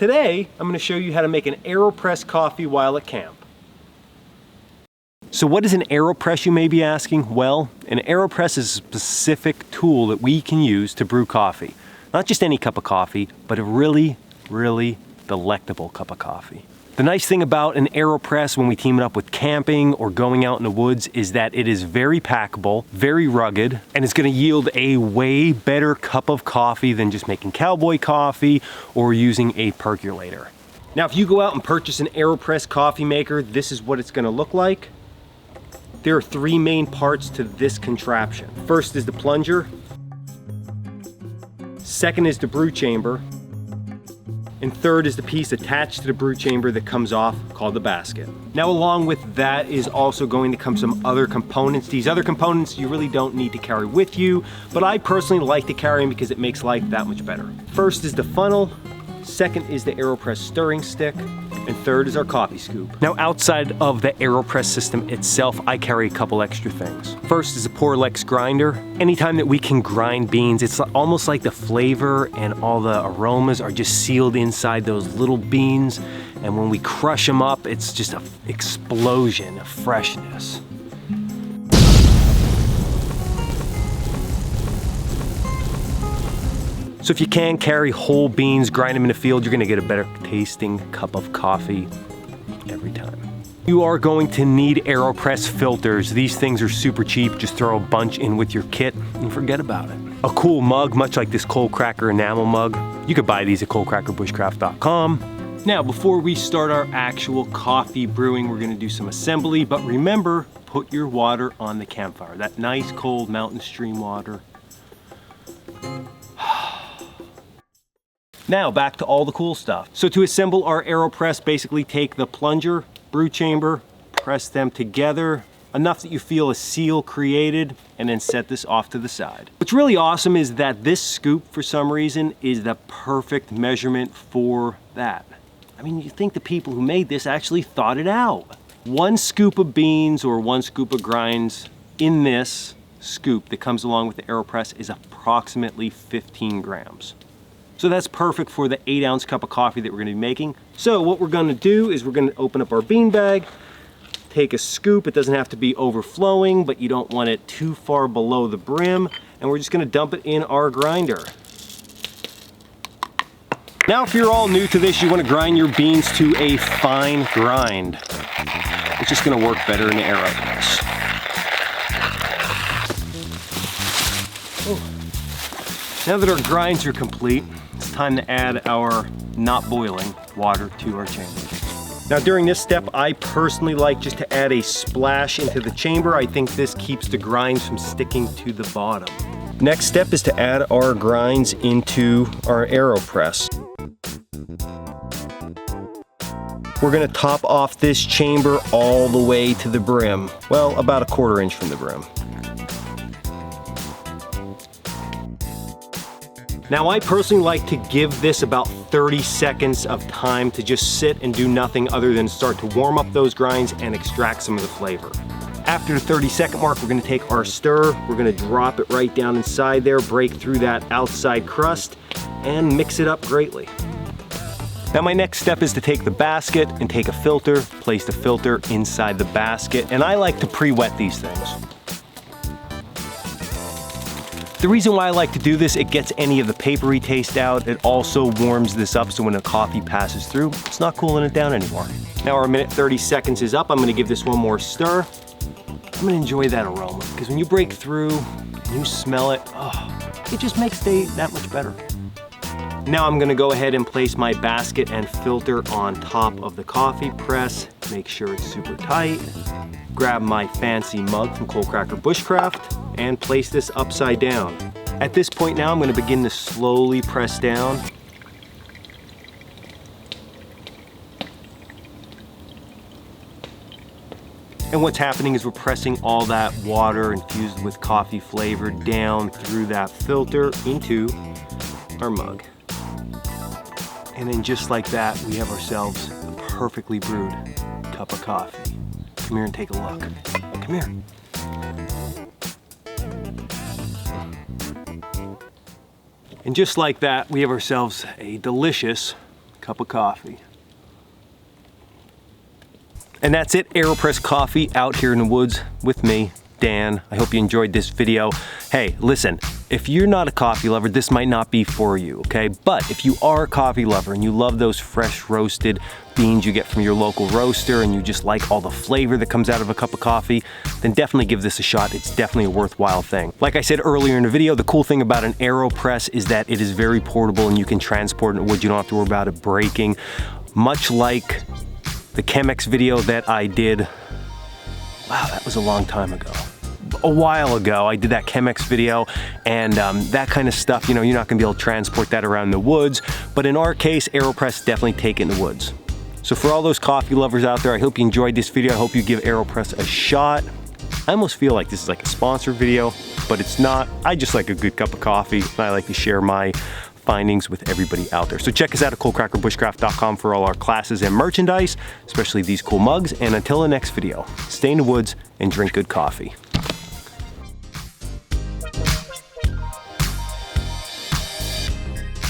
today I'm going to show you how to make an AeroPress coffee while at camp. So what is an AeroPress, you may be asking? Well, an AeroPress is a specific tool that we can use to brew coffee. Not just any cup of coffee, but a really, really delectable cup of coffee. The nice thing about an AeroPress when we team it up with camping or going out in the woods is that it is very packable, very rugged, and it's going to yield a way better cup of coffee than just making cowboy coffee or using a percolator. Now, if you go out and purchase an AeroPress coffee maker, this is what it's going to look like. There are three main parts to this contraption. First is the plunger. Second is the brew chamber. And third is the piece attached to the brew chamber that comes off, called the basket. Now, along with that is also going to come some other components. These other components you really don't need to carry with you, but I personally like to carry them because it makes life that much better. First is the funnel, second is the AeroPress stirring stick, and third is our coffee scoop. Now, outside of the AeroPress system itself, I carry a couple extra things. First is a Porlex grinder. Anytime that we can grind beans, it's almost like the flavor and all the aromas are just sealed inside those little beans. And when we crush them up, it's just an explosion of freshness. So if you can carry whole beans, grind them in the field, you're gonna get a better tasting cup of coffee every time. You are going to need AeroPress filters. These things are super cheap. Just throw a bunch in with your kit and forget about it. A cool mug, much like this Coalcracker enamel mug. You could buy these at coalcrackerbushcraft.com. Now, before we start our actual coffee brewing, we're gonna do some assembly, but remember, put your water on the campfire. That nice cold mountain stream water. Now back to all the cool stuff. So to assemble our AeroPress, basically take the plunger, brew chamber, press them together enough that you feel a seal created, and then set this off to the side. What's really awesome is that this scoop, for some reason, is the perfect measurement for that. I mean, you think the people who made this actually thought it out. One scoop of beans or one scoop of grinds in this scoop that comes along with the AeroPress is approximately 15 grams. So that's perfect for the 8-ounce cup of coffee that we're gonna be making. So what we're gonna do is we're gonna open up our bean bag, take a scoop. It doesn't have to be overflowing, but you don't want it too far below the brim. And we're just gonna dump it in our grinder. Now, if you're all new to this, you wanna grind your beans to a fine grind. It's just gonna work better in the AeroPress. Now that our grinds are complete, it's time to add our not boiling water to our chamber. Now, during this step, I personally like just to add a splash into the chamber. I think this keeps the grinds from sticking to the bottom. Next step is to add our grinds into our AeroPress. We're gonna top off this chamber all the way to the brim. Well, about a 1/4 inch from the brim. Now, I personally like to give this about 30 seconds of time to just sit and do nothing other than start to warm up those grinds and extract some of the flavor. After the 30-second mark, we're gonna take our stir, we're gonna drop it right down inside there, break through that outside crust, and mix it up greatly. Now, my next step is to take the basket and take a filter, place the filter inside the basket, and I like to pre-wet these things. The reason why I like to do this, it gets any of the papery taste out. It also warms this up so when the coffee passes through, it's not cooling it down anymore. Now our minute 30 seconds is up. I'm gonna give this one more stir. I'm gonna enjoy that aroma because when you break through, you smell it, oh, it just makes day that much better. Now I'm gonna go ahead and place my basket and filter on top of the coffee press. Make sure it's super tight. Grab my fancy mug from Coalcracker Bushcraft and place this upside down. At this point now, I'm gonna begin to slowly press down. And what's happening is we're pressing all that water infused with coffee flavor down through that filter into our mug. And then just like that, we have ourselves a perfectly brewed cup of coffee. Come here and take a look. Come here. And just like that, we have ourselves a delicious cup of coffee. And that's it, AeroPress coffee out here in the woods with me, Dan. I hope you enjoyed this video. Hey, listen, if you're not a coffee lover, this might not be for you, okay? But if you are a coffee lover and you love those fresh roasted beans you get from your local roaster and you just like all the flavor that comes out of a cup of coffee, then definitely give this a shot. It's definitely a worthwhile thing. Like I said earlier in the video, the cool thing about an AeroPress is that it is very portable and you can transport it in the woods. You don't have to worry about it breaking. Much like the Chemex video that I did, wow, that was a long time ago. A while ago, I did that Chemex video, and that kind of stuff, you know, you're not gonna be able to transport that around the woods, but in our case, AeroPress definitely take it in the woods. So for all those coffee lovers out there, I hope you enjoyed this video. I hope you give AeroPress a shot. I almost feel like this is like a sponsored video, but it's not. I just like a good cup of coffee, and I like to share my findings with everybody out there. So check us out at Coalcrackerbushcraft.com for all our classes and merchandise, especially these cool mugs. And until the next video, stay in the woods and drink good coffee.